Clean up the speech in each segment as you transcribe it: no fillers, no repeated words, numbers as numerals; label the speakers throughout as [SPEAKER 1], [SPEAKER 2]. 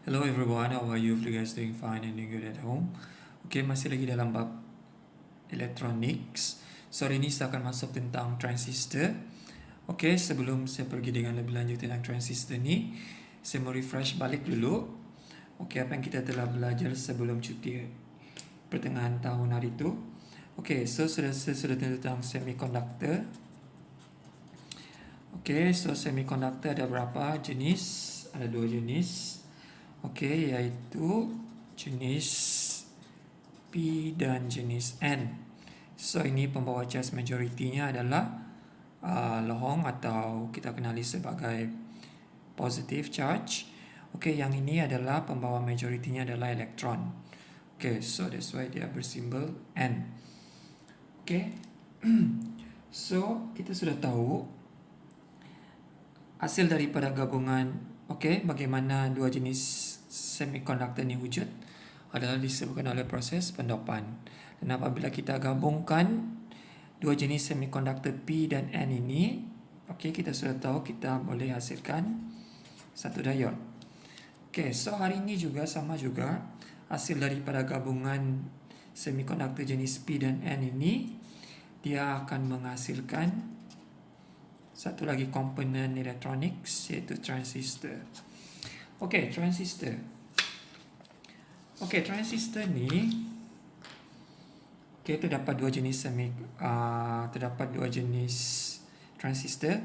[SPEAKER 1] Hello everyone, how are you? If you guys doing fine and doing good at home? Okay, masih lagi dalam bab electronics. So hari ini saya akan masuk tentang transistor. Okay, sebelum saya pergi dengan lebih lanjut tentang transistor ni, saya mau refresh balik dulu. Okay, apa yang kita telah belajar sebelum cuti pertengahan tahun hari itu. Okay, so saya sudah tentang semiconductor. Okay, so semiconductor ada berapa jenis? Ada 2 jenis. Okey, iaitu jenis P dan jenis N. So ini pembawa charge majoritinya adalah lohong atau kita kenali sebagai positive charge. Okey, yang ini adalah pembawa majoritinya adalah elektron. Okey, so that's why dia bersimbol N. Okey. So kita sudah tahu hasil daripada gabungan bagaimana dua jenis semiconductor ini wujud adalah disebabkan oleh proses pendopan. Dan apabila kita gabungkan dua jenis semiconductor P dan N ini, kita sudah tahu kita boleh hasilkan satu diode. So hari ini juga sama juga hasil daripada gabungan semiconductor jenis P dan N ini, dia akan menghasilkan satu lagi komponen electronics, yaitu transistor. Transistor. Transistor ni terdapat dua jenis transistor.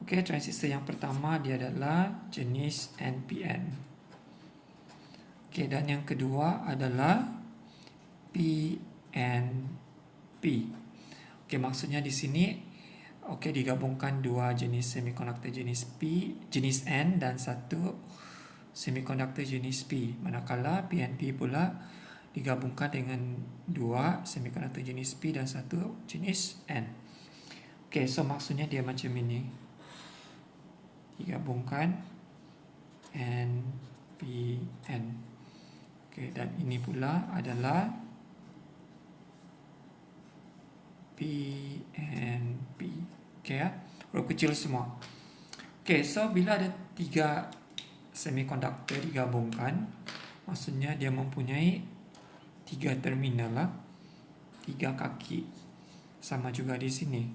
[SPEAKER 1] Transistor yang pertama dia adalah jenis NPN. Dan yang kedua adalah PNP. Maksudnya di sini digabungkan dua jenis semiconductor jenis N dan satu semiconductor jenis P. Manakala PNP pula digabungkan dengan dua semiconductor jenis P dan satu jenis N. So maksudnya dia macam ini. Digabungkan NPN. Dan ini pula adalah PNP. Huruf kecil semua. So bila ada tiga semiconductor digabungkan, maksudnya dia mempunyai tiga terminal lah, tiga kaki. Sama juga di sini.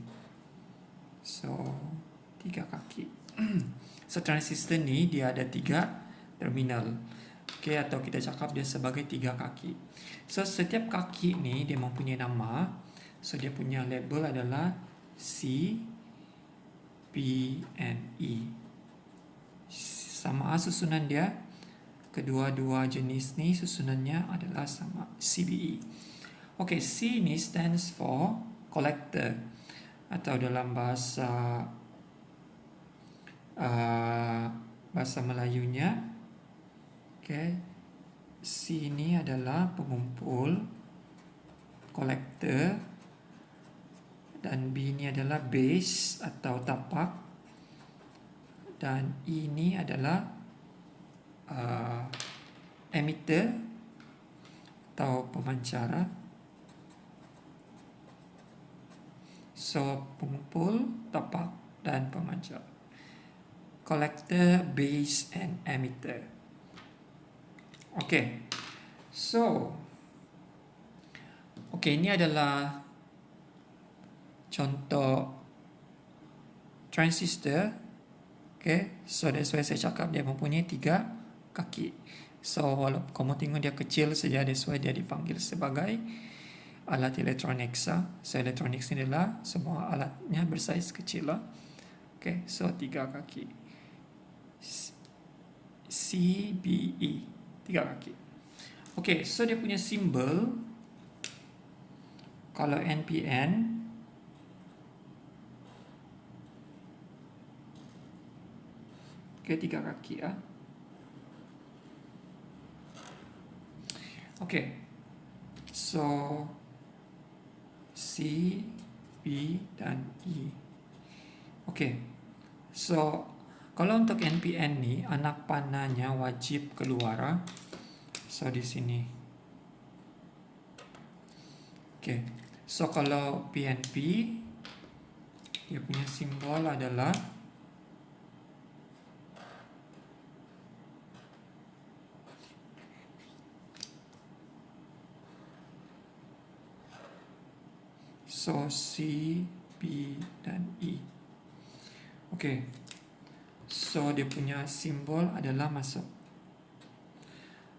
[SPEAKER 1] So tiga kaki. So transistor ni dia ada tiga terminal. Atau kita cakap dia sebagai tiga kaki. So setiap kaki ni dia mempunyai nama. So dia punya label adalah C, P, and E. Sama susunan dia. Kedua-dua jenis ni susunannya adalah sama, CBE. C ni stands for collector, atau dalam bahasa Melayunya, C ni adalah pengumpul, collector, dan B ni adalah base atau tapak, dan E ni adalah emitter atau pemancar. So pengumpul, tapak, dan pemancar. Collector, base, and emitter. So ini adalah contoh transistor. So that's why saya cakap dia mempunyai tiga kaki. So walaupun kamu tengok dia kecil saja, that's why dia dipanggil sebagai alat elektronik. So elektronik ni adalah semua alatnya bersaiz kecil lah. So tiga kaki. CBE, tiga kaki. So dia punya simbol, kalau NPN, tiga kaki ya. So C, B, dan E. So kalau untuk NPN ni, anak panahnya wajib keluar. So di sini. So kalau PNP, dia punya simbol adalah So C, B dan E. Okey. So dia punya simbol adalah masuk.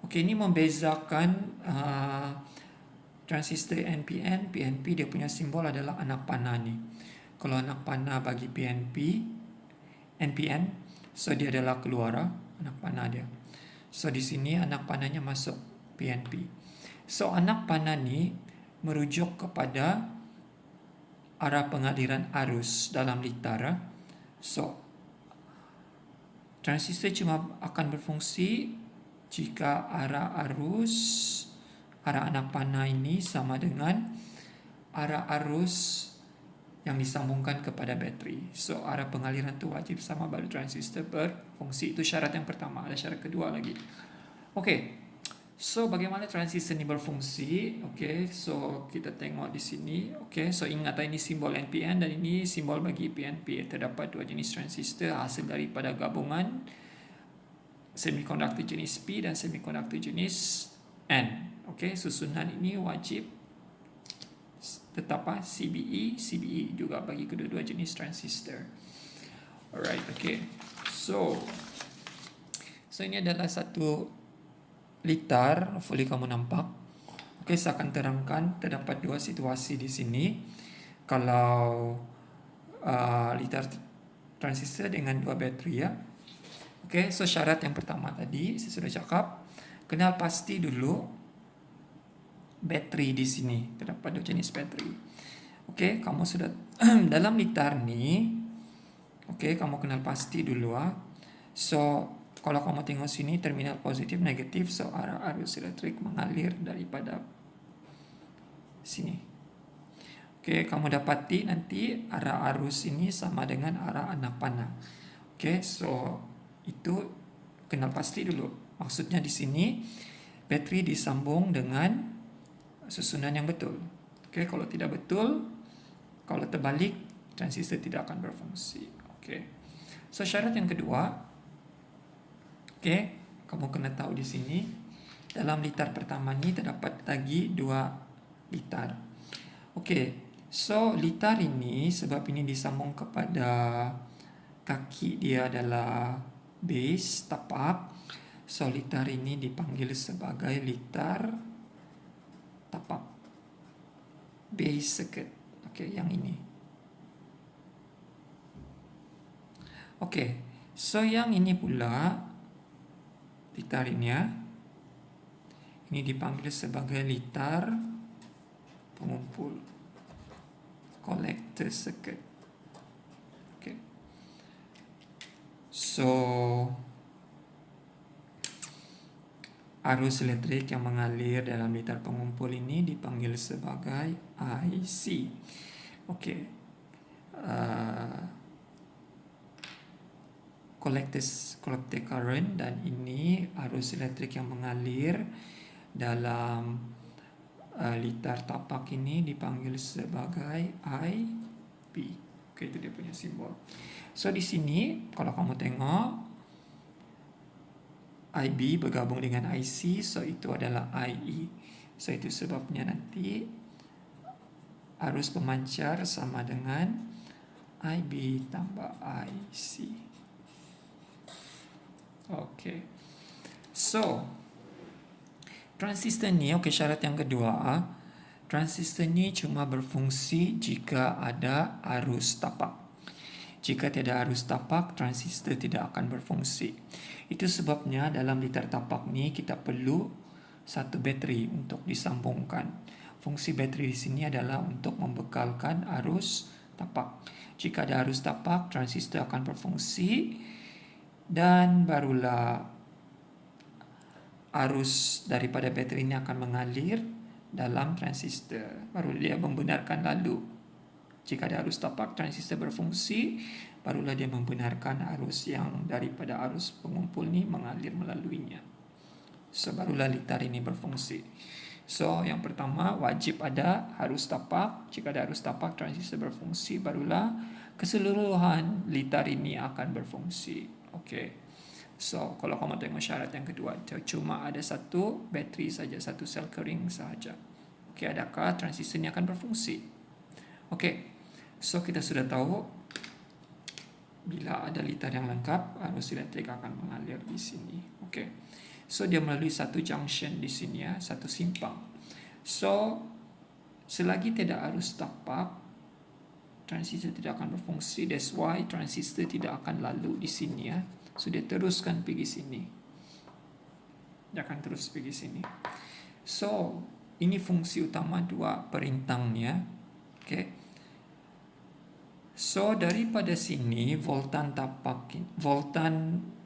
[SPEAKER 1] Okey, ini membezakan transistor NPN, PNP dia punya simbol adalah anak panah ni. Kalau anak panah bagi PNP, NPN, so dia adalah keluar anak panah dia. So di sini anak panahnya masuk PNP. So anak panah ni merujuk kepada arah pengaliran arus dalam litar. So transistor cuma akan berfungsi jika arah anak panah ini sama dengan arah arus yang disambungkan kepada bateri. So arah pengaliran tu wajib sama baru transistor berfungsi. Itu syarat yang pertama. Ada syarat kedua lagi. Okey. So bagaimana transistor ni berfungsi? Okey, so kita tengok di sini. Okey, so ingat ini simbol NPN dan ini simbol bagi PNP. Terdapat dua jenis transistor hasil daripada gabungan semikonduktor jenis P dan semikonduktor jenis N. Okey, susunan ini wajib tetap CBE juga bagi kedua-dua jenis transistor. Alright, okey. So ini adalah satu litar, hopefully kamu nampak. Okey, saya akan terangkan terdapat dua situasi di sini. Kalau litar transistor dengan dua bateri ya. Okey, so syarat yang pertama tadi saya sudah cakap, kenal pasti dulu bateri di sini. Terdapat dua jenis bateri. Okey, kamu sudah dalam litar ni, okey, kamu kenal pasti dulu So kalau kamu tengok sini terminal positif negatif, so arah arus elektrik mengalir daripada sini. Okey, kamu dapati nanti arah arus ini sama dengan arah anak panah. Okey, so itu kenal pasti dulu. Maksudnya di sini bateri disambung dengan susunan yang betul. Okey, kalau tidak betul, kalau terbalik, transistor tidak akan berfungsi. Okey. So syarat yang kedua, okey, kamu kena tahu di sini dalam litar pertama ni terdapat lagi dua litar. Okey. So litar ini sebab ini disambung kepada kaki dia adalah base tapak. So litar ini dipanggil sebagai litar tapak base circuit. Okey, yang ini. Okey, so yang ini pula litar ini ini dipanggil sebagai litar pengumpul, collector circuit. Okey. So arus elektrik yang mengalir dalam litar pengumpul ini dipanggil sebagai IC. Okey. Collector current, dan ini arus elektrik yang mengalir dalam litar tapak ini dipanggil sebagai IB. Okey, itu dia punya simbol. So di sini kalau kamu tengok IB bergabung dengan IC, so itu adalah IE. So itu sebabnya nanti arus pemancar sama dengan IB tambah IC. Okey. So transistor ni, okey, syarat yang kedua, transistor ni cuma berfungsi jika ada arus tapak. Jika tiada arus tapak, transistor tidak akan berfungsi. Itu sebabnya dalam litar tapak ni kita perlu satu bateri untuk disambungkan. Fungsi bateri di sini adalah untuk membekalkan arus tapak. Jika ada arus tapak, transistor akan berfungsi dan barulah arus daripada bateri ini akan mengalir dalam transistor. Baru dia membenarkan lalu. Jika ada arus tapak, transistor berfungsi, barulah dia membenarkan arus yang daripada arus pengumpul ni mengalir melaluinya. So barulah litar ini berfungsi. So yang pertama wajib ada arus tapak. Jika ada arus tapak, transistor berfungsi, barulah keseluruhan litar ini akan berfungsi. Okey. So kalau kamu tengok syarat yang kedua, cuma ada satu bateri saja, satu sel kering sahaja. Okey, adakah transistor ini akan berfungsi? Oke, so kita sudah tahu bila ada litar yang lengkap, arus elektrik akan mengalir di sini. Oke, so dia melalui satu junction di sini ya, satu simpang. So selagi tidak arus tapak, transistor tidak akan berfungsi. That's why transistor tidak akan lalu di sini ya. So dia teruskan pergi sini. Dia akan terus pergi sini. So ini fungsi utama dua perintangnya. Okay. So daripada sini voltan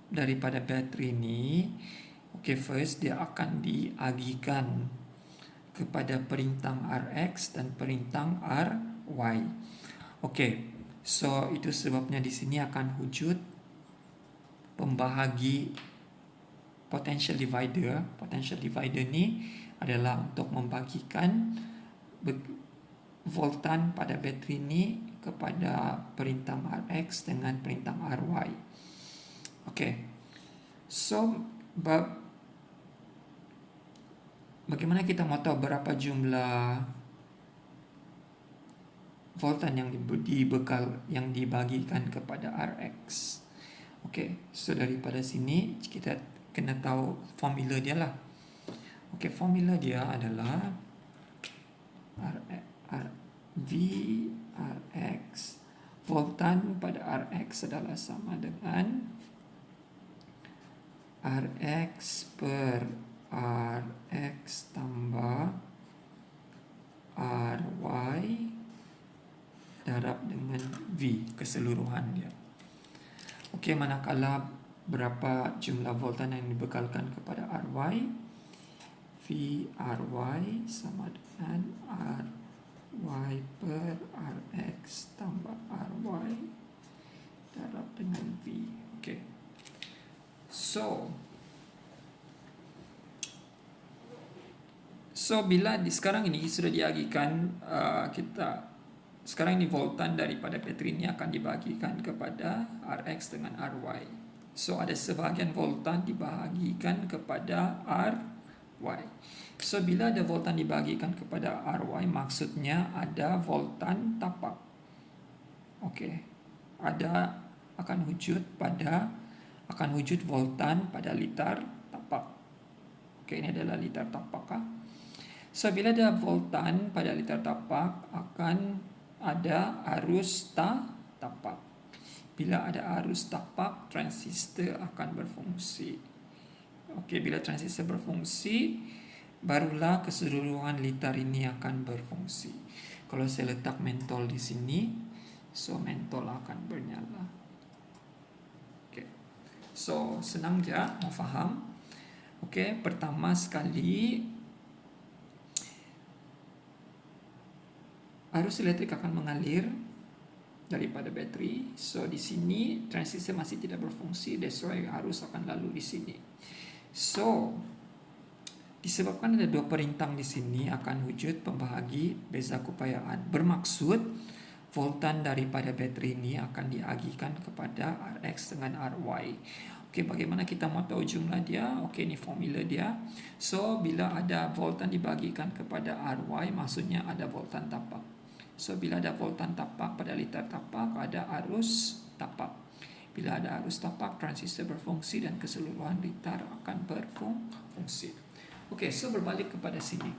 [SPEAKER 1] daripada bateri ini, okay, first dia akan diagihkan kepada perintang Rx dan perintang Ry. Okay, so itu sebabnya di sini akan wujud pembahagi potential divider. Potential divider ni adalah untuk membagikan voltan pada bateri ini kepada perintang Rx dengan perintang Ry. Okay, so bagaimana kita mau tahu berapa jumlah voltan yang dibagikan kepada Rx? Okay, so daripada sini kita kena tahu formula dia lah. Okay, formula dia adalah Vrx, voltan pada Rx adalah sama dengan Rx per Rx tambah Ry darab dengan V keseluruhan dia. Okey, manakala berapa jumlah voltan yang dibekalkan kepada Ry, Vry sama dengan Ry per Rx tambah Ry darab dengan V. Okey. So bila sekarang ini sudah diagihkan, sekarang ini voltan daripada bateri ini akan dibagikan kepada Rx dengan Ry. So ada sebahagian voltan dibagikan kepada Ry. So bila ada voltan dibagikan kepada Ry, maksudnya ada voltan tapak. Okey. Akan wujud voltan pada litar tapak. Okey, ini adalah litar tapak. So bila ada voltan pada litar tapak, akan ada arus tapak. Bila ada arus tapak, transistor akan berfungsi. Okey, bila transistor berfungsi, barulah keseluruhan litar ini akan berfungsi. Kalau saya letak mentol di sini, so mentol akan bernyala. Okey. So senang je mau faham. Okey, pertama sekali arus elektrik akan mengalir daripada bateri. So di sini transistor masih tidak berfungsi, that's why arus akan lalu di sini. So disebabkan ada dua perintang di sini, akan wujud pembahagi beza keupayaan. Bermaksud voltan daripada bateri ini akan diagihkan kepada Rx dengan Ry. Okey, bagaimana kita mau tahu jumlah dia? Okey, ini formula dia. So bila ada voltan dibagikan kepada Ry, maksudnya ada voltan tapak. So bila ada voltan tapak pada litar tapak, ada arus tapak. Bila ada arus tapak, transistor berfungsi dan keseluruhan litar akan berfungsi. Okey, so berbalik kepada sini.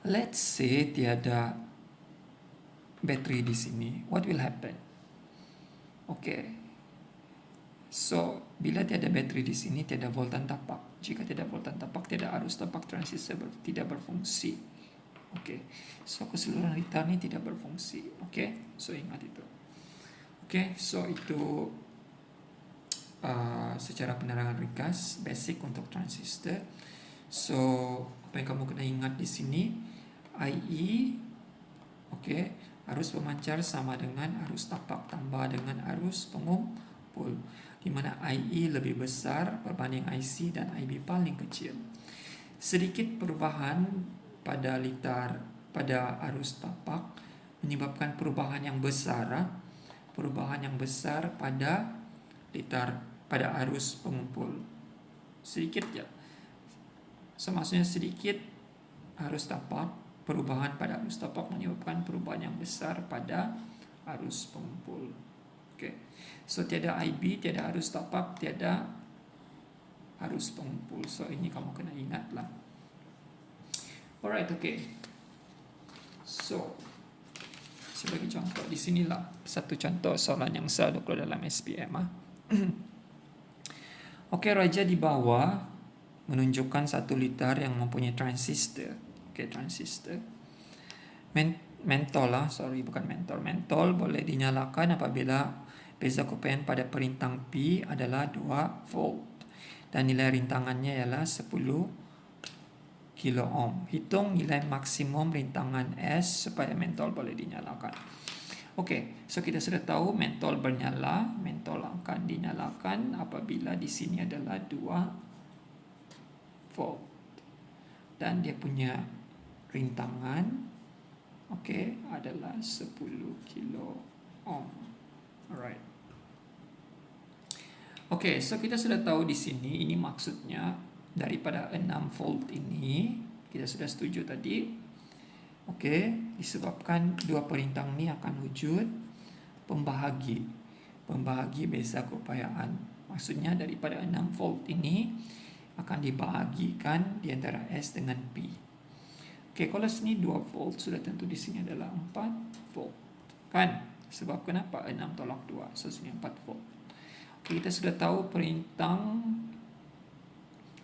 [SPEAKER 1] Let's say tiada bateri di sini. What will happen? Okey. So bila tiada bateri di sini, tiada voltan tapak. Jika tiada voltan tapak, tiada arus tapak, transistor tidak berfungsi. Okey, so keseluruhan litar ni tidak berfungsi. Okey, so ingat itu. Okey, so itu secara penerangan ringkas basic untuk transistor. So apa yang kamu kena ingat di sini, IE, okey, arus pemancar sama dengan arus tapak tambah dengan arus pengumpul, di mana IE lebih besar berbanding IC dan IB paling kecil. Sedikit perubahan pada arus tapak menyebabkan perubahan yang besar pada arus pengumpul. Sedikit ya. So maksudnya sedikit arus tapak perubahan pada arus top up menyebabkan perubahan yang besar pada arus pengumpul. Okay. So tiada IB, tiada arus top up, tiada arus pengumpul. So ini kamu kena ingatlah. Alright, okay. So sebagai contoh di sinilah satu contoh soalan yang selalu keluar dalam SPM. Okey, raja di bawah menunjukkan 1 liter yang mempunyai transistor. Okey, transistor. Mentol bukan mentol. Mentol boleh dinyalakan apabila beza keupayaan pada perintang P adalah 2 volt dan nilai rintangannya ialah 10 kilo ohm. Hitung nilai maksimum rintangan S supaya mentol boleh dinyalakan. Okey, so kita sudah tahu mentol bernyala, mentol akan dinyalakan apabila di sini adalah 2 volt dan dia punya rintangan adalah 10 kilo ohm. Alright. Okey, so kita sudah tahu di sini ini maksudnya daripada 6 volt ini kita sudah setuju tadi. Okey, disebabkan dua perintang ni akan wujud pembahagi beza keupayaan. Maksudnya daripada 6 volt ini akan dibahagikan di antara S dengan P. Okey, kalau sini 2 volt sudah tentu di sini adalah 4 volt. Kan? Sebab kenapa 6 tolak 2? So sini 4 volt. Okey, kita sudah tahu perintang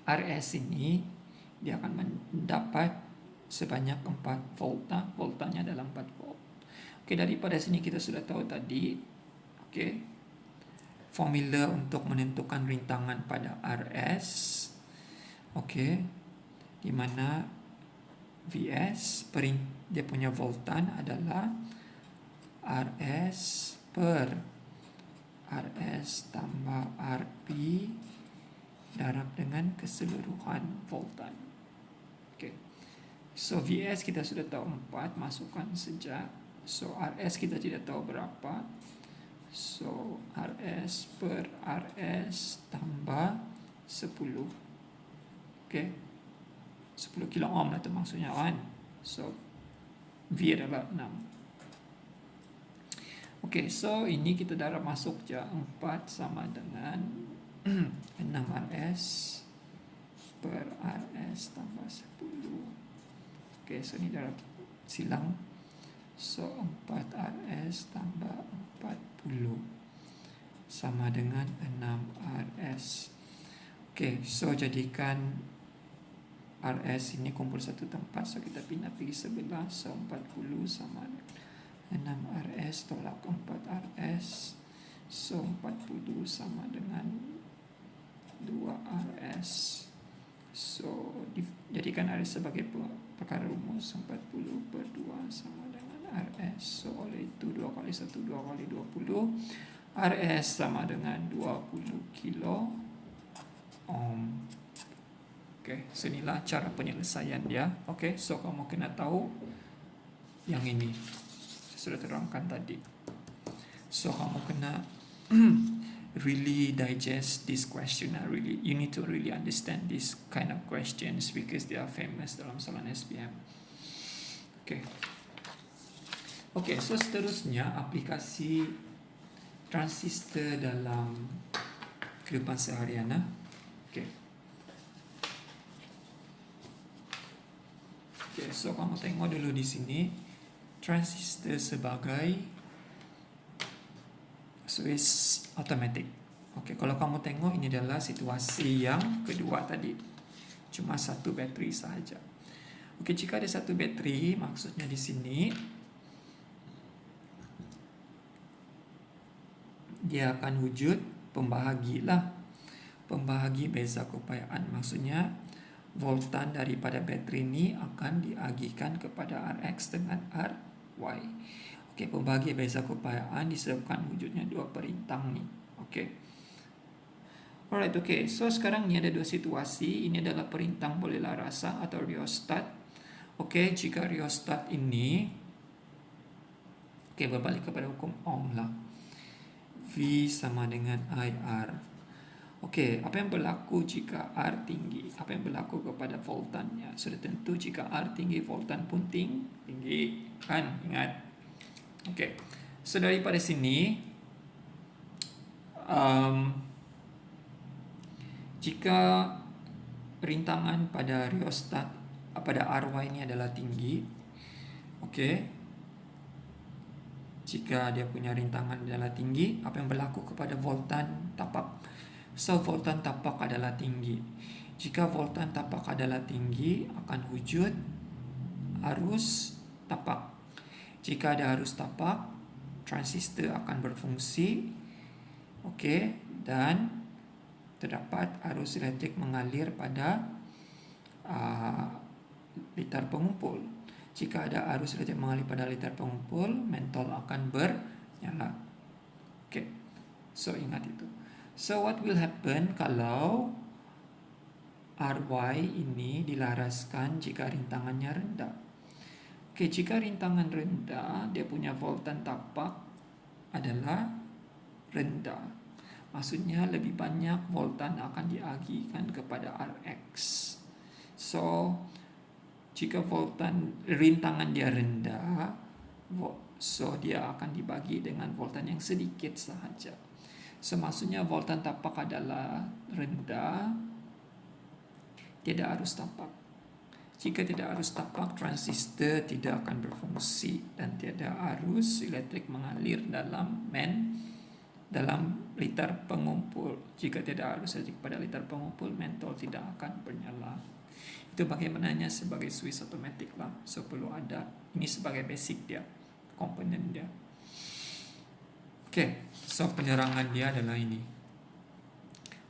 [SPEAKER 1] RS ini dia akan mendapat sebanyak 4 volt. Voltanya adalah 4 volt. Okey, daripada sini kita sudah tahu tadi formula untuk menentukan rintangan pada RS. Okey, di mana VS dia punya voltan adalah RS per RS tambah RP darab dengan keseluruhan voltan. Okay. So VS kita sudah tahu 4, masukkan sejak. So RS kita tidak tahu berapa. So RS per RS tambah 10. Okay. 10 kilo ohm lah tu maksudnya kan. So V adalah 6. Okay, so ini kita darab masuk je. 4 sama dengan 6 RS per RS tambah 10. Okay, so ini darab silang. So 4 RS tambah 40 sama dengan 6 RS. Okay, so jadikan RS ini kumpul satu tempat. So kita pindah pergi sebelah. So 40 sama 6 RS tolak 4 RS. So 40 sama dengan 2 RS. So jadikan RS sebagai perkara rumus. 40 per 2 sama dengan RS. So oleh itu 2 kali 1 2 kali 20. RS sama dengan 20 kilo ohm. Okay, so inilah cara penyelesaian dia. Okay, so kamu kena tahu yang ini. Saya sudah terangkan tadi. So kamu kena really digest this question. You need to really understand this kind of questions because they are famous dalam soalan SPM. Okay. Okay, so seterusnya aplikasi transistor dalam kehidupan seharian. Okay. Okay, so kamu tengok dulu di sini transistor sebagai switch automatic. Okay, kalau kamu tengok ini adalah situasi yang kedua tadi. Cuma satu bateri sahaja. Okay, jika ada satu bateri, maksudnya di sini dia akan wujud pembahagi beza keupayaan. Maksudnya voltan daripada bateri ini akan diagihkan kepada Rx dengan Ry. Okey, pembahagi beza keupayaan disebabkan wujudnya dua perintang ni. Okey. Alright, okey. So sekarang ni ada dua situasi. Ini adalah perintang bolehlah rasa atau rheostat. Okey, jika rheostat ini berbalik kepada hukum Ohm lah. V sama dengan IR. Okey, apa yang berlaku jika R tinggi? Apa yang berlaku kepada voltannya? Sudah tentu jika R tinggi, voltan pun tinggi. Kan? Ingat. Okey. So daripada sini, jika rintangan pada rheostat pada RY ini adalah tinggi, okey. Jika dia punya rintangan adalah tinggi, apa yang berlaku kepada voltan tapak? So, voltan tapak adalah tinggi. Jika voltan tapak adalah tinggi, akan wujud arus tapak. Jika ada arus tapak, transistor akan berfungsi, okey, dan terdapat arus elektrik mengalir pada litar pengumpul. Jika ada arus elektrik mengalir pada litar pengumpul, mentol akan bernyala. Okey, so ingat itu. So what will happen kalau RY ini dilaraskan jika rintangannya rendah? Okey, jika rintangan rendah, dia punya voltan tapak adalah rendah. Maksudnya lebih banyak voltan akan diagikan kepada Rx. So, jika rintangan dia rendah, so dia akan dibagi dengan voltan yang sedikit sahaja. So, maksudnya voltan tapak adalah rendah, tiada arus tapak. Jika tidak arus tapak, transistor tidak akan berfungsi dan tiada arus elektrik mengalir dalam litar pengumpul. Jika tidak arus elektrik pada litar pengumpul, mentol tidak akan bernyala. Itu bagaimananya sebagai switch automatic lah. So perlu ada, ini sebagai basic dia, komponen dia. Okay, so penerangan dia adalah ini.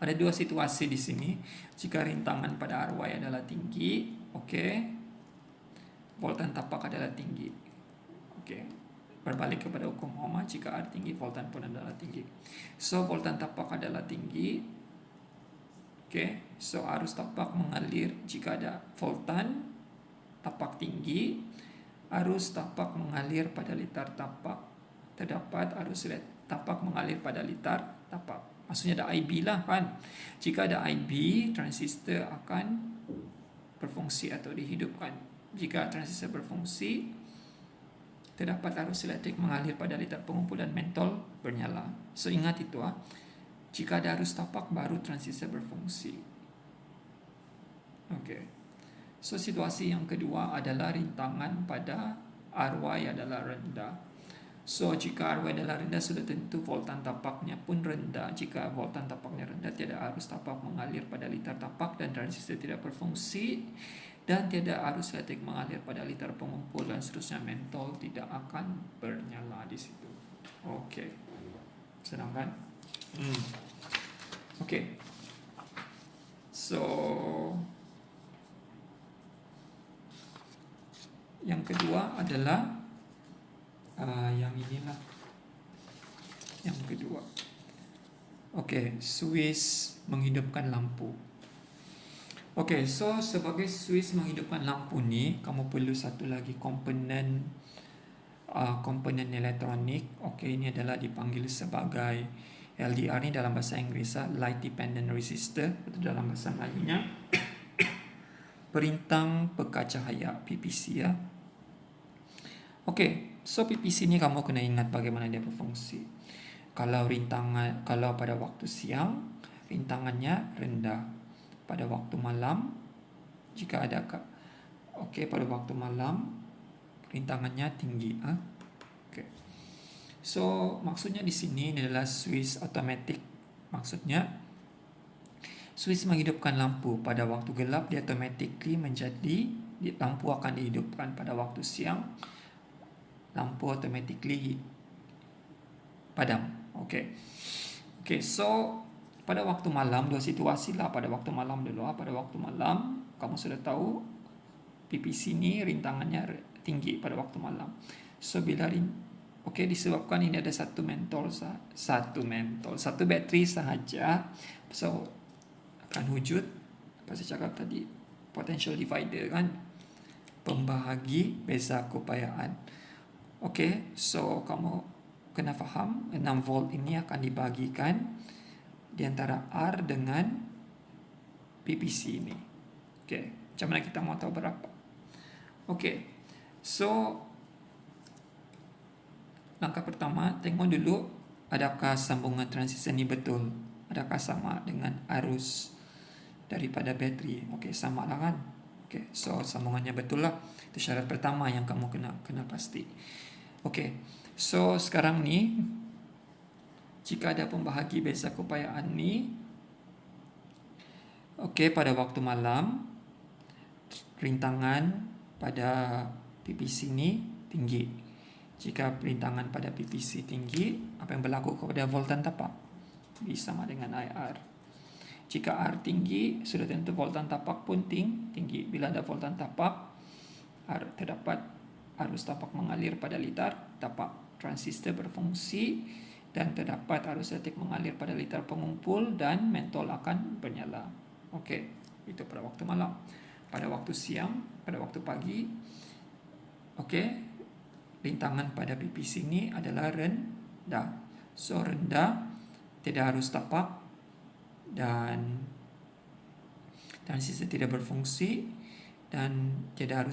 [SPEAKER 1] Ada dua situasi di sini. Jika rintangan pada RY adalah tinggi, okay, voltan tapak adalah tinggi. Okay, berbalik kepada hukum Ohm, jika R tinggi, voltan pun adalah tinggi. So voltan tapak adalah tinggi. Okay, so arus tapak mengalir jika ada voltan tapak tinggi. Arus tapak mengalir pada litar tapak. Terdapat arus tapak mengalir pada litar tapak. Maksudnya ada IB lah kan. Jika ada IB, transistor akan berfungsi atau dihidupkan. Jika transistor berfungsi, terdapat arus elektrik mengalir pada litar pengumpul dan mentol bernyala. So ingat itu Jika ada arus tapak, baru transistor berfungsi. Okay. So situasi yang kedua adalah rintangan pada RY adalah rendah. So jika RY adalah rendah, sudah tentu voltan tapaknya pun rendah. Jika voltan tapaknya rendah, tiada arus tapak mengalir pada litar tapak dan transistor tidak berfungsi, dan tiada arus elektrik mengalir pada litar pengumpul dan seterusnya, mentol tidak akan bernyala di situ. Okey. Senang kan? Okey. So yang kedua adalah yang inilah. Yang kedua. Okey, switch menghidupkan lampu. Okey, so sebagai switch menghidupkan lampu ni, kamu perlu satu lagi komponen elektronik. Okey, ini adalah dipanggil sebagai LDR ni dalam bahasa Inggeris, light dependent resistor, atau dalam bahasa Melayunya perintang peka cahaya, PPC ya. Okey, so PPC ni kamu kena ingat bagaimana dia berfungsi. Kalau pada waktu siang, rintangannya rendah. Pada waktu malam, jika ada pada waktu malam rintangannya tinggi. Okay. So maksudnya di sini adalah switch automatic. Maksudnya switch menghidupkan lampu pada waktu gelap, dia automatically lampu akan dihidupkan. Pada waktu siang, lampu automatically padam. Okay, so pada waktu malam, dua situasi lah. Pada waktu malam dulu. Pada waktu malam, kamu sudah tahu PPC ni rintangannya tinggi pada waktu malam. So bila disebabkan ini ada satu bateri sahaja, so akan wujud apa saya cakap tadi, potential divider kan, pembahagi beza keupayaan. Okay, so kamu kena faham 6 volt ini akan dibagikan di antara R dengan PPC ini. Oke, macam mana kita mau tahu berapa? Oke, so langkah pertama, tengok dulu adakah sambungan transistor ini betul, adakah sama dengan arus daripada bateri. Oke, sama lah kan. Oke, so sambungannya betul lah. Itu syarat pertama yang kamu kena pasti. Oke, so sekarang ni jika ada pembahagi beza keupayaan ni, oke, pada waktu malam rintangan pada PPC ni tinggi. Jika rintangan pada PPC tinggi, apa yang berlaku kepada voltan tapak? V sama dengan IR. Jika R tinggi, sudah tentu voltan tapak pun tinggi. Bila ada voltan tapak, terdapat arus tapak mengalir pada litar tapak. Transistor berfungsi dan terdapat arus elektrik mengalir pada litar pengumpul dan mentol akan bernyala. Okey, itu pada waktu malam. Pada waktu siang, pada waktu pagi, okey, rintangan pada PPC ini adalah rendah. So rendah, tidak harus tapak dan transistor tidak berfungsi dan tidak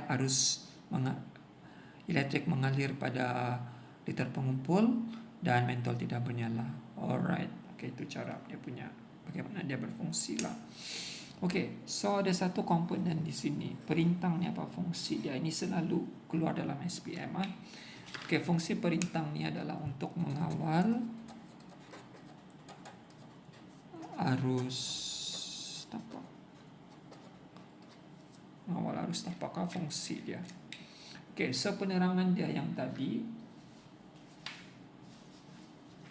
[SPEAKER 1] harus elektrik mengalir pada litar pengumpul dan mentol tidak bernyala. Alright, okay, itu cara dia punya bagaimana dia berfungsi lah. Okay, so ada satu komponen di sini. Perintang ni apa fungsi dia? Ini selalu keluar dalam SPM. Okay, fungsi perintang ni adalah untuk mengawal arus tapak. Mengawal arus tapak, fungsi dia. Okay, so penerangan dia yang tadi.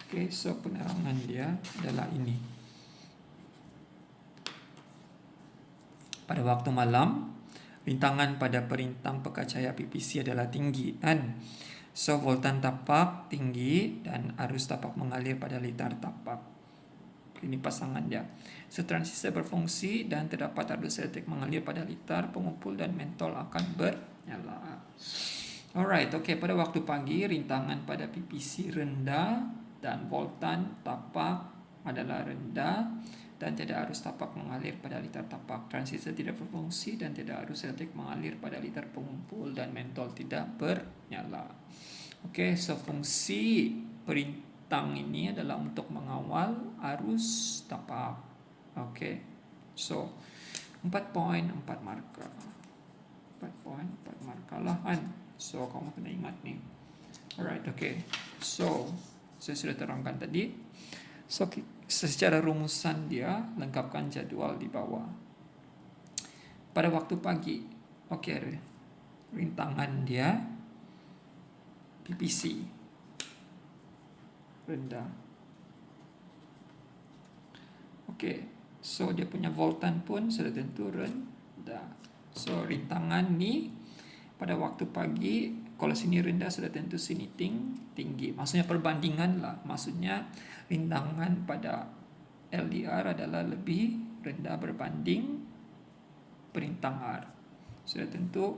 [SPEAKER 1] Okay, so penerangan dia adalah ini. Pada waktu malam, rintangan pada perintang pekacahaya PPC adalah tinggi, kan? So voltan tapak tinggi dan arus tapak mengalir pada litar tapak. Ini pasangan dia. So transistor berfungsi dan terdapat arus elektrik mengalir pada litar pengumpul dan mentol akan bernyala. Alright, okay. Pada waktu pagi, rintangan pada PPC rendah dan voltan tapak adalah rendah dan tidak arus tapak mengalir pada litar tapak. Transistor tidak berfungsi dan tidak arus elektrik mengalir pada litar pengumpul dan mentol tidak bernyala. Okey, so fungsi perintang ini adalah untuk mengawal arus tapak. Okey, so 4.4 markah. 4.4 markah lah kan. So kamu kena ingat ni. Alright, okay. So saya sudah terangkan tadi. So secara rumusan dia, lengkapkan jadual di bawah. Pada waktu pagi, okey, rintangan dia PPC rendah. Okey, so dia punya voltan pun sudah tentu rendah. So rintangan ni pada waktu pagi, kalau sini rendah sudah tentu sini tinggi. Maksudnya perbandingan lah. Maksudnya rintangan pada LDR adalah lebih rendah berbanding perintang R. Sudah tentu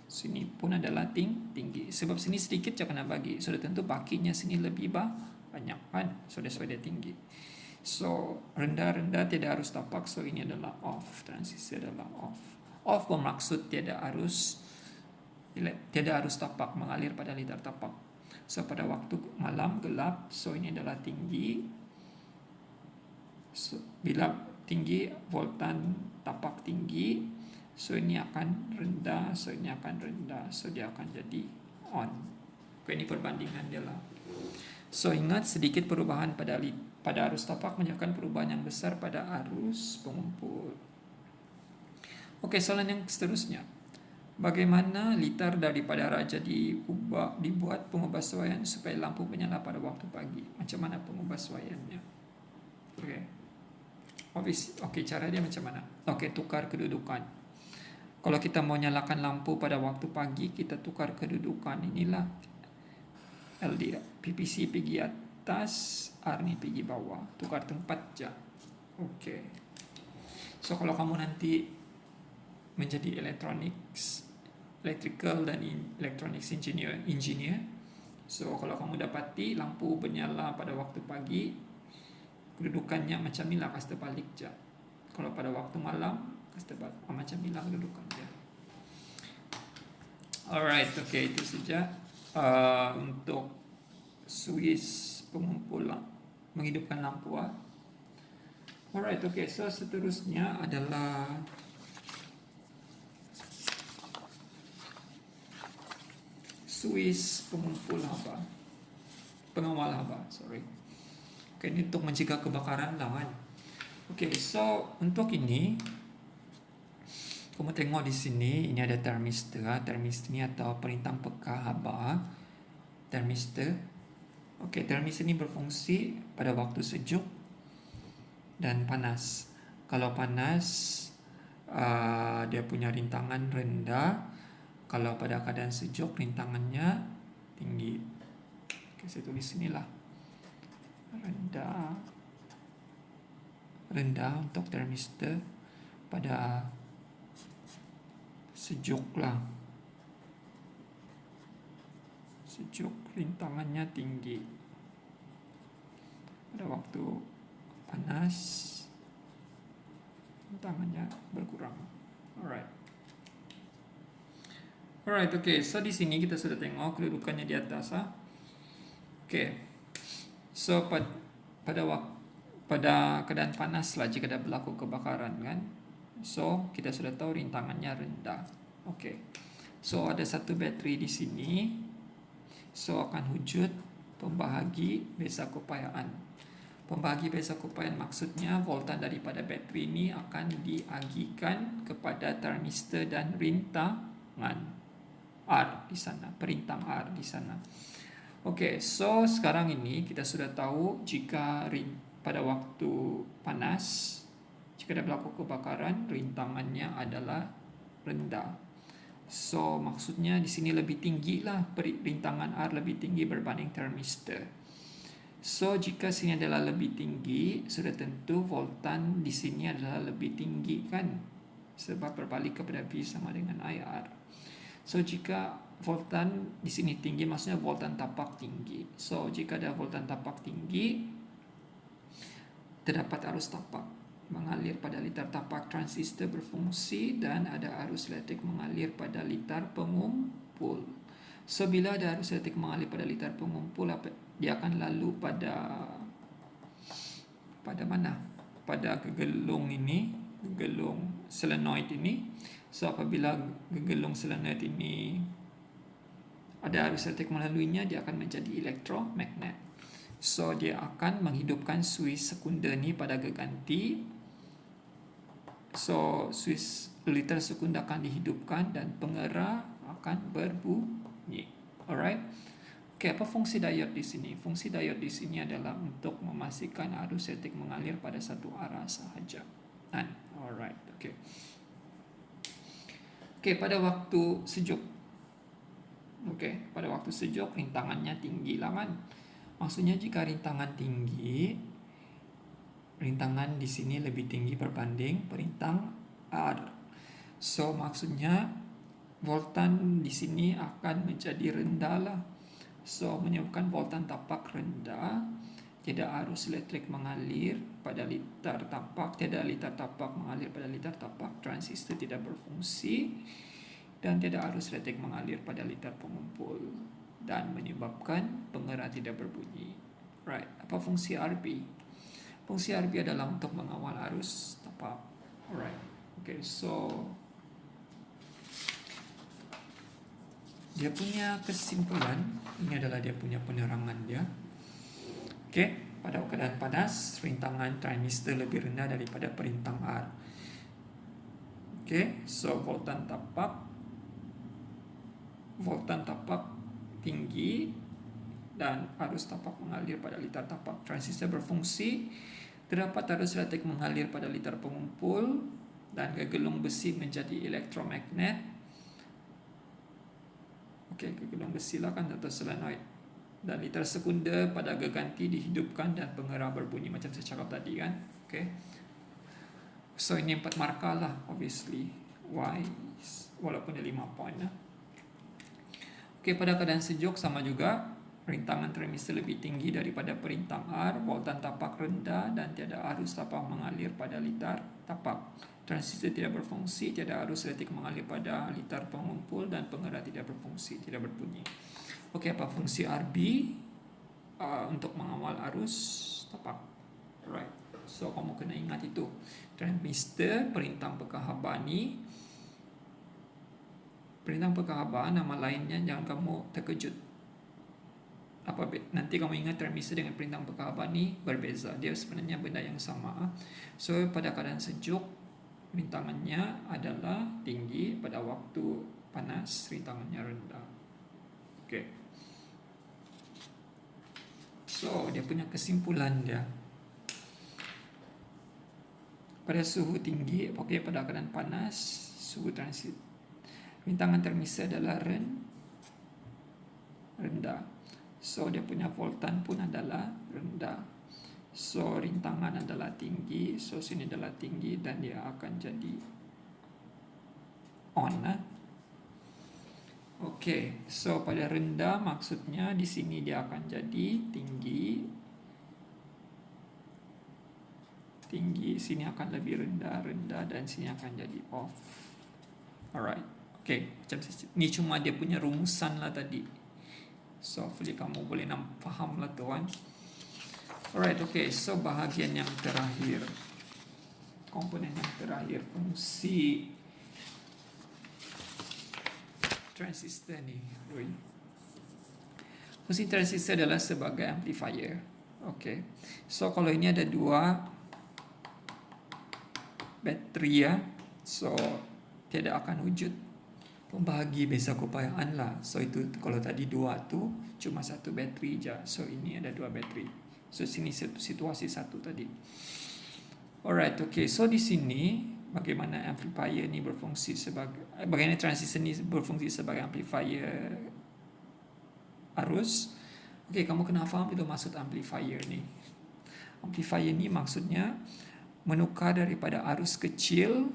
[SPEAKER 1] sini pun adalah tinggi. Sebab sini sedikit je kena bagi. Sudah tentu bakinya sini lebih banyak kan. So that's why dia tinggi. So rendah-rendah tidak harus tapak. So ini adalah off. Transisi adalah off. Off bermaksud tiada arus tapak mengalir pada litar tapak. So pada waktu malam gelap, so ini adalah tinggi. So, bila tinggi, voltan tapak tinggi, so ini akan rendah, so ini akan rendah, so dia akan jadi on. Okay, ini perbandingan dia lah. So ingat, sedikit perubahan pada arus tapak menyebabkan perubahan yang besar pada arus pengumpul. Okey, soalan yang seterusnya. Bagaimana litar daripada raja dibuat pengubahsuaian supaya lampu menyala pada waktu pagi? Macam mana pengubahsuaiannya? Okey, cara dia macam mana? Okey, tukar kedudukan. Kalau kita mau nyalakan lampu pada waktu pagi, kita tukar kedudukan. Inilah LDR. PPC pergi atas, R ni pergi bawah. Tukar tempat je. Okey. So kalau kamu nanti menjadi electrical dan electronics engineer, So kalau kamu dapati lampu bernyala pada waktu pagi, kedudukannya macam inilah, kas terbalik je. Kalau pada waktu malam, kas terbalik macam inilah kedudukannya. Alright, okay, itu saja untuk switch pengumpul menghidupkan lampu. Alright, okay, so seterusnya adalah switch pengumpul haba, pengawal haba, sorry. Okay, ini untuk mencegah kebakaran lah kan. Okay, so untuk ini kamu tengok di sini, ini ada thermistor. Thermistor ni atau perintang peka haba, thermistor. Okay, thermistor ni berfungsi pada waktu sejuk dan panas. Kalau panas, dia punya rintangan rendah. Kalau pada keadaan sejuk, rintangannya tinggi. Okay, saya tulis sinilah. Rendah untuk thermistor pada sejuk lah. Sejuk, rintangannya tinggi. Pada waktu panas, rintangannya berkurang. Alright, okay. So di sini kita sudah tengok kedudukannya di atas. Okay. So pada keadaan panas lah jika ada berlaku kebakaran kan. So kita sudah tahu rintangannya rendah. Okay. So ada satu bateri di sini. So akan wujud pembahagi beza keupayaan. Pembahagi beza keupayaan maksudnya voltan daripada bateri ini akan diagihkan kepada thermistor dan rintangan R di sana, perintang R di sana. Okay, so sekarang ini kita sudah tahu jika pada waktu panas, jika ada berlaku kebakaran, rintangannya adalah rendah. So maksudnya di sini lebih tinggi lah, rintangan R lebih tinggi berbanding thermistor. So jika sini adalah lebih tinggi, sudah tentu voltan di sini adalah lebih tinggi kan, sebab berbalik kepada V sama dengan IR. So jika voltan di sini tinggi, maksudnya voltan tapak tinggi. So jika ada voltan tapak tinggi, terdapat arus tapak mengalir pada litar tapak transistor berfungsi dan ada arus elektrik mengalir pada litar pengumpul. So bila ada arus elektrik mengalir pada litar pengumpul, dia akan lalu pada mana? Pada gegelung ini, gegelung solenoid ini. So apabila gegelung solenoid ini ada arus elektrik melaluinya, dia akan menjadi elektromagnet. So dia akan menghidupkan switch sekunder ni pada geganti. So switch liter sekunder akan dihidupkan dan pengeras akan berbunyi. Alright. Okay, apa fungsi diode di sini? Fungsi diode di sini adalah untuk memastikan arus elektrik mengalir pada satu arah sahaja. Alright. Okay. Okay, pada waktu sejuk. Okay, pada waktu sejuk rintangannya tinggi lah kan. Maksudnya jika rintangan tinggi, rintangan di sini lebih tinggi berbanding perintang R. So maksudnya voltan di sini akan menjadi rendah lah. So menyebabkan voltan tapak rendah, tidak arus elektrik mengalir pada litar tapak, tidak litar tapak mengalir pada litar tapak, transistor tidak berfungsi, dan tidak arus elektrik mengalir pada litar pengumpul dan menyebabkan pengeras tidak berbunyi. Right. Apa fungsi RB? Fungsi RB adalah untuk mengawal arus tapak. Alright. Okay, so dia punya kesimpulan ini adalah dia punya penerangan dia. Okay, pada keadaan panas, rintangan transistor lebih rendah daripada perintang R. Okay, so voltan tapak tinggi dan arus tapak mengalir pada litar tapak transistor berfungsi. Terdapat arus elektrik mengalir pada litar pengumpul dan gegelung besi menjadi elektromagnet. Okay, gegelung besi lah kan atau solenoid. Dan litar sekunder pada geganti dihidupkan dan pengeras berbunyi macam saya cakap tadi kan. Okay. So ini 4 markah lah obviously. Y walaupun dia 5 point lah. Okay, pada keadaan sejuk sama juga. rintangan transistor lebih tinggi daripada perintang R, voltan tapak rendah dan tiada arus tapak mengalir pada litar tapak. Transistor tidak berfungsi, tiada arus elektrik mengalir pada litar pengumpul dan pengeras tidak berfungsi, tidak berbunyi. Okey, apa fungsi RB untuk mengawal arus tapak? Alright. So kamu kena ingat itu. Transistor perintang pekahaban ni, perintang pekahaban nama lainnya, jangan kamu terkejut. Nanti kamu ingat transistor dengan perintang pekahaban ni berbeza. Dia sebenarnya benda yang sama. So pada keadaan sejuk, rintangannya adalah tinggi, pada waktu panas rintangannya rendah. Okay. So dia punya kesimpulan dia, pada suhu tinggi, pada keadaan panas, suhu transit, rintangan transistor adalah rendah. So dia punya voltan pun adalah rendah. So rintangan adalah tinggi. So sini adalah tinggi dan dia akan jadi on. Okey, so pada rendah maksudnya di sini dia akan jadi tinggi. Sini akan lebih rendah dan sini akan jadi off. Alright. Okey, macam ni cuma dia punya rumusan lah tadi. So hopefully kamu boleh faham lah tuan. Alright, okay. So bahagian yang terakhir, komponen yang terakhir, fungsi transistor ni. Fungsi transistor adalah sebagai amplifier. Okay. So kalau ini ada dua bateri ya, so tiada akan wujud pembahagi beza keupayaan lah. So itu kalau tadi dua tu cuma satu bateri je. So ini ada dua bateri. So sini situasi satu tadi. Alright, okay. So di sini bagaimana amplifier ni berfungsi sebagai, bagaimana transistor ni berfungsi sebagai amplifier arus. Okay, kamu kena faham itu maksud amplifier ni. Amplifier ni maksudnya menukar daripada arus kecil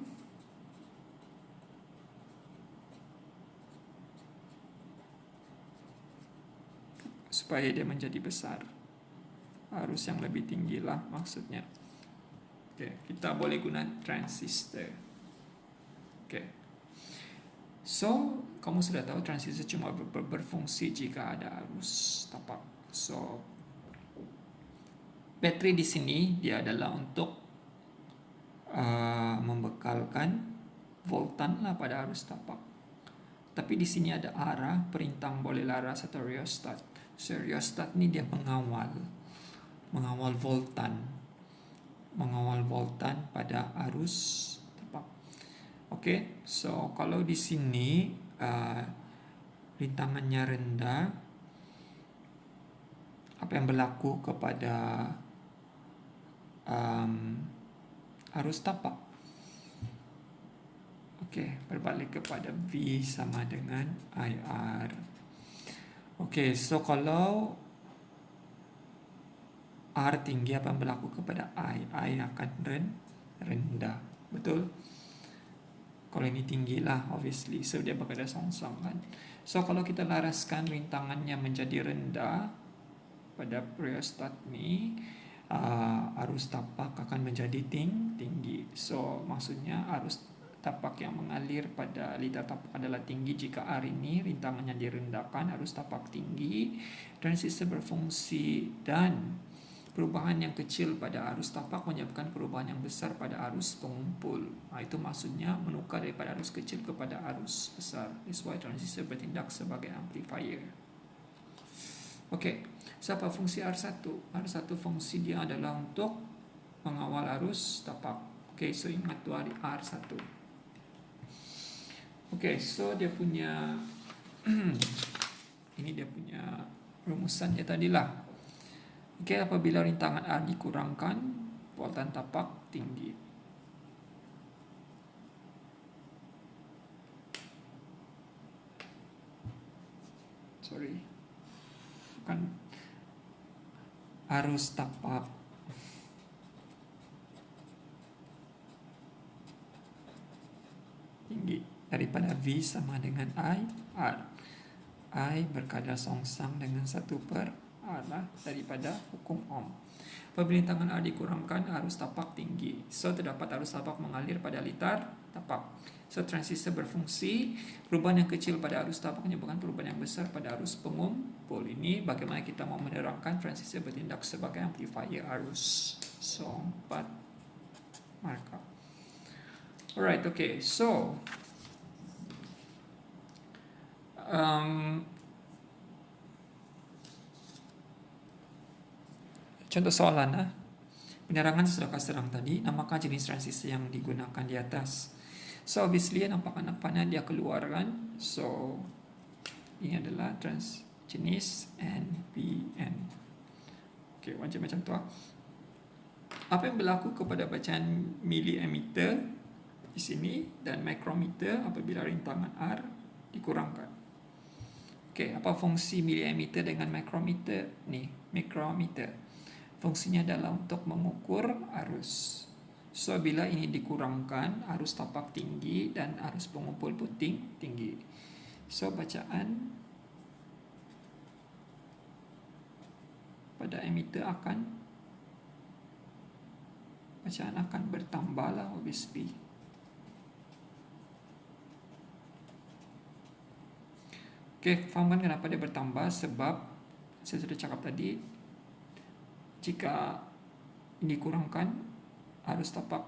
[SPEAKER 1] supaya dia menjadi besar. Arus yang lebih tinggi lah maksudnya. Okay, kita boleh guna transistor. Okay. So, kamu sudah tahu transistor cuma berfungsi jika ada arus tapak. So, bateri di sini dia adalah untuk membekalkan voltan lah pada arus tapak. Tapi di sini ada arah, perintang boleh laras atau rheostat. So, rheostat ni dia mengawal voltan pada arus tapak. Okey, so kalau di sini rintangannya rendah, apa yang berlaku kepada arus tapak? Okey, berbalik kepada V sama dengan IR. Okey, so kalau R tinggi, apa yang berlaku kepada I? I akan rendah. Betul? Kalau ini tinggi lah, obviously. So, dia berada song-song kan. So, kalau kita laraskan rintangannya menjadi rendah pada rheostat ni, arus tapak akan menjadi tinggi. So, maksudnya arus tapak yang mengalir pada litar tapak adalah tinggi jika R ini rintangannya direndahkan, arus tapak tinggi, transistor berfungsi, dan perubahan yang kecil pada arus tapak menyebabkan perubahan yang besar pada arus pengumpul. Itu maksudnya menukar daripada arus kecil kepada arus besar. That's why transistor bertindak sebagai amplifier. Okey, siapa fungsi R1? R1 fungsi dia adalah untuk mengawal arus tapak. Okey, so ingat tu R1. Okey, so dia punya ini dia punya rumusannya tadilah. Okey, apabila rintangan R dikurangkan, voltan tapak tinggi. Bukan arus tapak tinggi daripada V sama dengan I R. I berkadar songsang dengan 1/arah daripada hukum Ohm. Apabila tangan R dikurangkan, arus tapak tinggi. So, terdapat arus tapak mengalir pada litar tapak. So, transistor berfungsi. Perubahan yang kecil pada arus tapak menyebabkan perubahan yang besar pada arus pengumpul. Ini bagaimana kita mau menerangkan transistor bertindak sebagai amplifier arus. So, 4 markah. Alright, okay. So, contoh soalan. Penerangan sudah terang tadi. Namakan jenis transistor yang digunakan di atas. So, obviously nampak anak panah dia keluarkan. So, ini adalah jenis NPN. Okay, wajib macam tu. Apa yang berlaku kepada bacaan miliammeter di sini dan micrometer apabila rintangan R dikurangkan? Okay, apa fungsi miliammeter dengan micrometer? Ni, micrometer. Fungsinya adalah untuk mengukur arus. So, bila ini dikurangkan, arus tapak tinggi dan arus pengumpul pun tinggi. So, bacaan pada emitter akan bertambah lah, obviously. Okay, fahamkan kenapa dia bertambah? Sebab saya sudah cakap tadi, jika ini kurangkan, arus tapak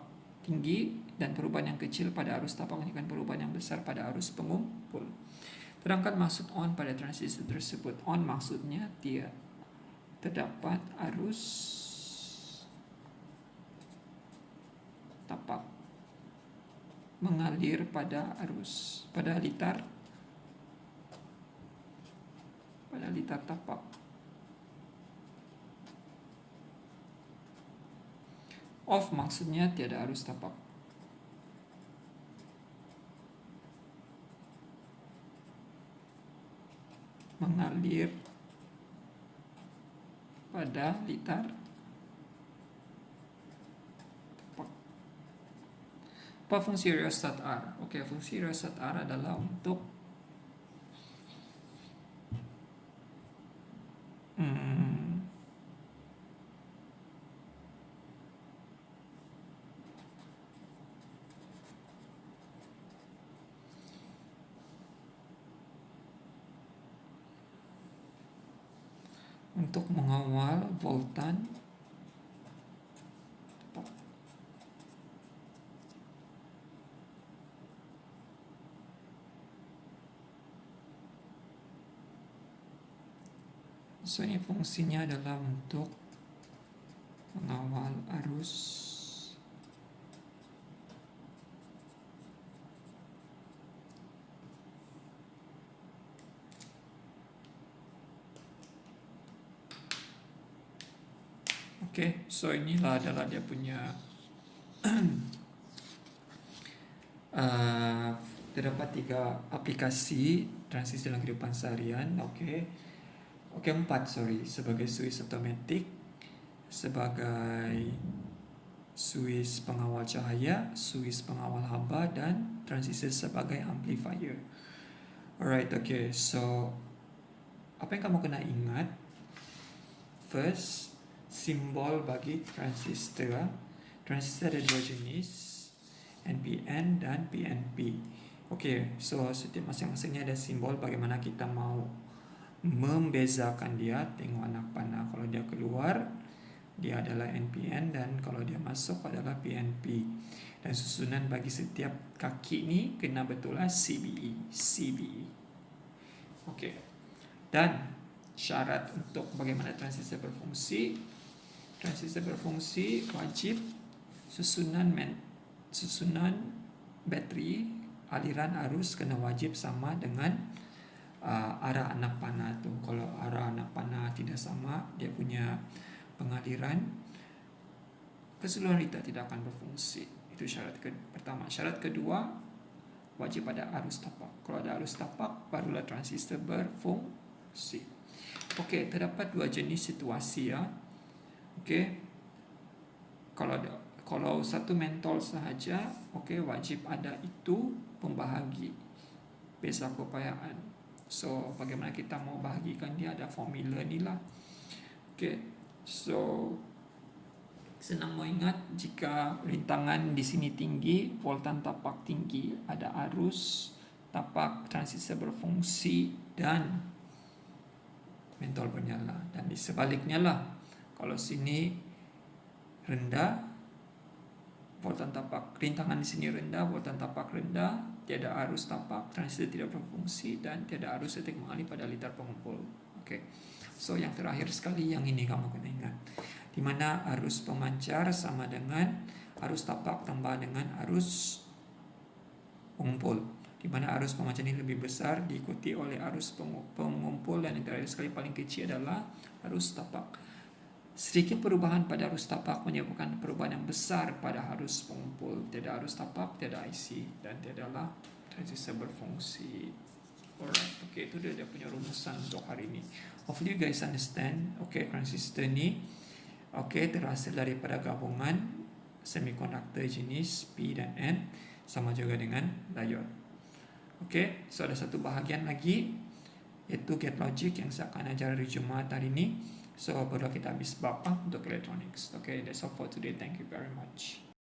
[SPEAKER 1] tinggi dan perubahan yang kecil pada arus tapak menyebabkan perubahan yang besar pada arus pengumpul. Terangkan maksud on pada transistor tersebut. On maksudnya terdapat arus tapak mengalir pada litar tapak. Off maksudnya tiada arus tapak. Mengalir pada litar tapak. Apa fungsi rheostat R? Okey, fungsi rheostat R adalah untuk mengawal voltan tapak. So, ini fungsinya adalah untuk mengawal arus Okey, so inilah adalah dia punya terdapat 3 aplikasi transistor dalam kehidupan seharian. Okey, 4 sebagai switch automatik, sebagai switch pengawal cahaya, switch pengawal haba dan transistor sebagai amplifier. Alright, okay. So, apa yang kamu kena ingat? First, simbol bagi transistor. Transistor ada 2 jenis, NPN dan PNP. Okay, so setiap masing-masingnya ada simbol bagaimana kita mau membezakan dia. Tengok anak panah, kalau dia keluar dia adalah NPN dan kalau dia masuk adalah PNP. Dan susunan bagi setiap kaki ni kena betul lah CBE. Okey. Dan syarat untuk bagaimana transistor berfungsi. Transistor berfungsi wajib susunan bateri, aliran arus kena wajib sama dengan arah anak panah tu. Kalau arah anak panah tidak sama, dia punya pengaliran keseluruhan litar tidak akan berfungsi. Itu syarat pertama. Syarat kedua, wajib ada arus tapak. Kalau ada arus tapak, barulah transistor berfungsi. Okey, terdapat 2 jenis situasi ya. Okey. Kalau satu mentol sahaja, okey, wajib ada itu pembahagi beza keupayaan. So bagaimana kita mau bahagikan dia, ada formula ni lah. Okay, so senang mau ingat, jika rintangan di sini tinggi, voltan tapak tinggi, ada arus tapak transistor berfungsi dan mentol bernyala. Dan di sebaliknya lah, kalau sini rendah, voltan tapak, rintangan di sini rendah, voltan tapak rendah, tiada arus tapak, transistor tidak berfungsi, dan tiada arus listrik mengalir pada liter pengumpul. Okay. So yang terakhir sekali, yang ini kamu kena ingat, di mana arus pemancar sama dengan arus tapak tambah dengan arus pengumpul, di mana arus pemancar ini lebih besar diikuti oleh arus pengumpul, dan yang terakhir sekali paling kecil adalah arus tapak. Sedikit perubahan pada arus tapak menyebabkan perubahan yang besar pada arus pengumpul. Tiada arus tapak, tiada IC, dan tiadalah transistor berfungsi. Alright, okay, itu dia punya rumusan untuk hari ini. Hopefully you guys understand. Okay, transistor ni terhasil daripada gabungan semikonduktor jenis P dan N, sama juga dengan diode. Okay, so ada satu bahagian lagi, iaitu gate logic yang saya akan ajar hari Jumaat hari ini. So baru kita habis bab untuk electronics. Okay, that's all for today. Thank you very much.